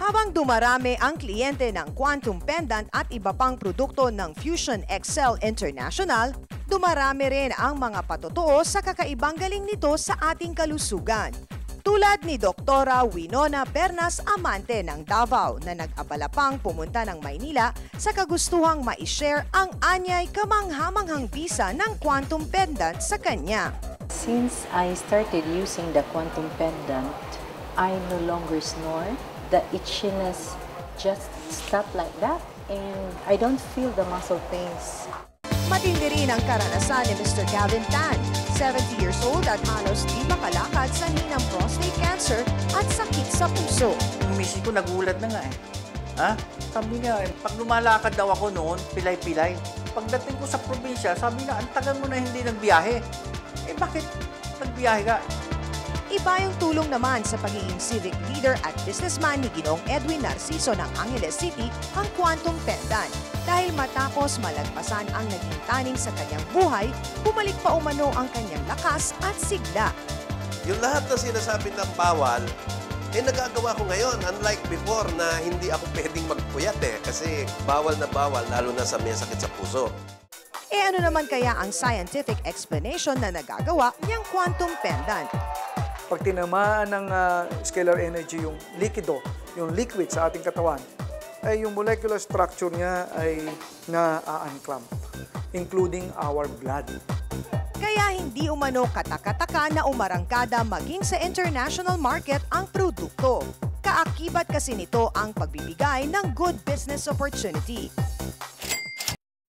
Habang dumarami ang kliyente ng Quantum Pendant at iba pang produkto ng Fusion Excel International, dumarami rin ang mga patotoo sa kakaibang galing nito sa ating kalusugan. Tulad ni Doktora Winona Bernas Amante ng Davao na nag-abala pang pumunta ng Maynila sa kagustuhang ma-share ang anyay kamanghamanghang bisa ng Quantum Pendant sa kanya. Since I started using the Quantum Pendant, I no longer snore. The itchiness just stopped like that and I don't feel the muscle pains. Matindi rin ang karanasan ni Mr. Gavin Tan, 70 years old at halos di makalakad sa hinang prostate cancer at sakit sa puso. Yung misis ko nagulat na nga eh. Ha? Sabi niya, pag lumalakad daw ako noon, pilay-pilay. Pagdating ko sa probinsya, sabi niya, ang tagal mo na hindi nagbiyahe. Eh bakit nagbiyahe ka? Iba yung tulong naman sa pagiging civic leader at businessman ni Ginoong Edwin Narciso ng Angeles City ang Quantum Pendant. Dahil matapos malagpasan ang naging taning sa kanyang buhay, bumalik pa umano ang kanyang lakas at sigla. Yung lahat na sinasabi ng bawal, nagagawa ko ngayon. Unlike before na hindi ako pwedeng magpuyat kasi bawal, lalo na sa may sakit sa puso. Ano naman kaya ang scientific explanation na nagagawa niyang Quantum Pendant? Pag tinamaan ng scalar energy yung likido, yung liquid sa ating katawan, ay yung molecular structure niya ay na-unclamp, including our blood. Kaya hindi umano katakataka na umarangkada maging sa international market ang produkto. Kaakibat kasi nito ang pagbibigay ng good business opportunity.